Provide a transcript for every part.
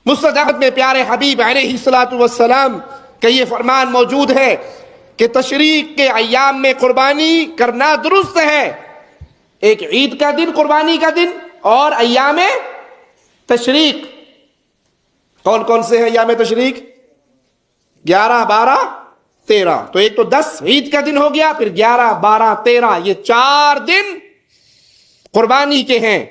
مسند احمد میں پیارے حبیب علیہ الصلوۃ والسلام کا یہ فرمان موجود ہے کہ تشریق کے ایام میں قربانی کرنا درست ہے. ایک عید کا دن، قربانی کا دن، اور ایام تشریق. کون کون سے ہیں ایام تشریق؟ 11، 12، 13. تو ایک تو 10 عید کا دن ہو گیا، پھر 11، 12، 13، یہ 4 دن قربانی کے ہیں.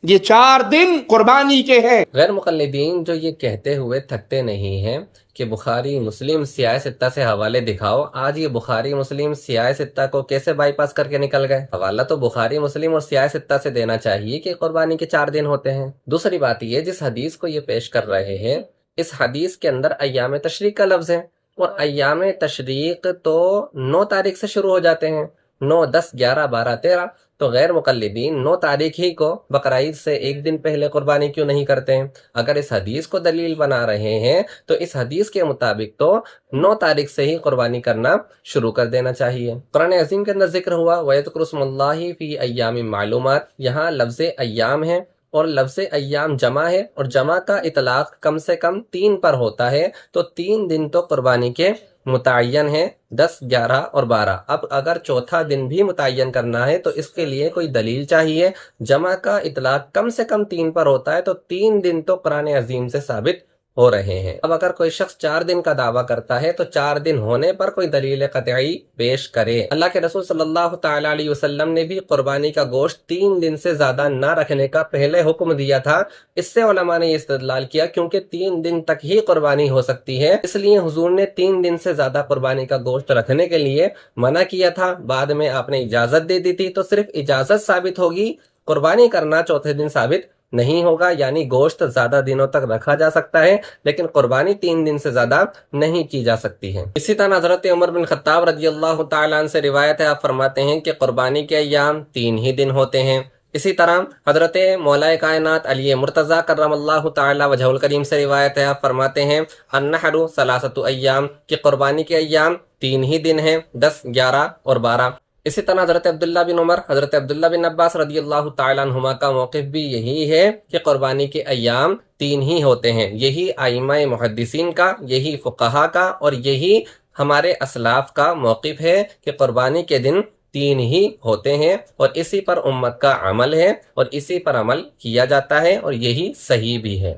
یہ 4 دن قربانی کے ہیں. غیر مقلدین جو یہ کہتے ہوئے تھکتے نہیں ہیں کہ بخاری مسلم سیاہ ستہ سے حوالے دکھاؤ، آج یہ بخاری مسلم سیاہ ستہ کو کیسے بائی پاس کر کے نکل گئے؟ حوالہ تو بخاری مسلم اور سیاہ ستہ سے دینا چاہیے کہ قربانی کے 4 دن ہوتے ہیں. دوسری بات یہ، جس حدیث کو یہ پیش کر رہے ہیں، اس حدیث کے اندر ایام تشریق کا لفظ ہے، اور ایام تشریق تو 9 تاریخ سے شروع ہو جاتے ہیں. 9، 10، 11، 12، 13. تو غیر مقلدین 9 تاریخ ہی کو بقرعید سے ایک دن پہلے قربانی کیوں نہیں کرتے ہیں؟ اگر اس حدیث کو دلیل بنا رہے ہیں تو اس حدیث کے مطابق تو 9 تاریخ سے ہی قربانی کرنا شروع کر دینا چاہیے. قرآن عظیم کے اندر ذکر ہوا وَيَذْكُرُ اسْمَ اللَّهِ فِي أَيَّامٍ معلومات. یہاں لفظ ایام ہے اور لفظ ایام جمع ہے، اور جمع کا اطلاق کم سے کم 3 پر ہوتا ہے. تو 3 دن تو قربانی کے متعین ہے، 10، 11 اور 12. اب اگر چوتھا دن بھی متعین کرنا ہے تو اس کے لیے کوئی دلیل چاہیے. جمع کا اطلاق کم سے کم 3 پر ہوتا ہے، تو 3 دن تو قرآن عظیم سے ثابت ہو رہے ہیں. اب اگر کوئی شخص 4 دن کا دعویٰ کرتا ہے تو 4 دن ہونے پر کوئی دلیل قطعی پیش کرے. اللہ کے رسول صلی اللہ تعالی علیہ وسلم نے بھی قربانی کا گوشت 3 دن سے زیادہ نہ رکھنے کا پہلے حکم دیا تھا. اس سے علماء نے یہ استدلال کیا کیونکہ 3 دن تک ہی قربانی ہو سکتی ہے، اس لیے حضور نے 3 دن سے زیادہ قربانی کا گوشت رکھنے کے لیے منع کیا تھا. بعد میں آپ نے اجازت دے دی تھی، تو صرف اجازت ثابت ہوگی، قربانی کرنا چوتھے دن ثابت نہیں ہوگا. یعنی گوشت زیادہ دنوں تک رکھا جا سکتا ہے لیکن قربانی 3 دن سے زیادہ نہیں کی جا سکتی ہے. اسی طرح حضرت عمر بن خطاب رضی اللہ تعالیٰ عنہ سے روایت ہے، آپ فرماتے ہیں کہ قربانی کے ایام 3 ہی دن ہوتے ہیں. اسی طرح حضرت مولا کائنات علی مرتضیٰ کرم اللہ تعالی وجہ الکریم سے روایت ہے، آپ فرماتے ہیں النحر 3 ایام، کہ قربانی کے ایام 3 ہی دن ہیں، 10، 11 اور 12. اسی طرح حضرت عبداللہ بن عمر، حضرت عبداللہ بن عباس رضی اللہ تعالیٰ عنہما کا موقف بھی یہی ہے کہ قربانی کے ایام 3 ہی ہوتے ہیں. یہی ائمہ محدثین کا، یہی فقہا کا اور یہی ہمارے اسلاف کا موقف ہے کہ قربانی کے دن 3 ہی ہوتے ہیں، اور اسی پر امت کا عمل ہے اور اسی پر عمل کیا جاتا ہے، اور یہی صحیح بھی ہے.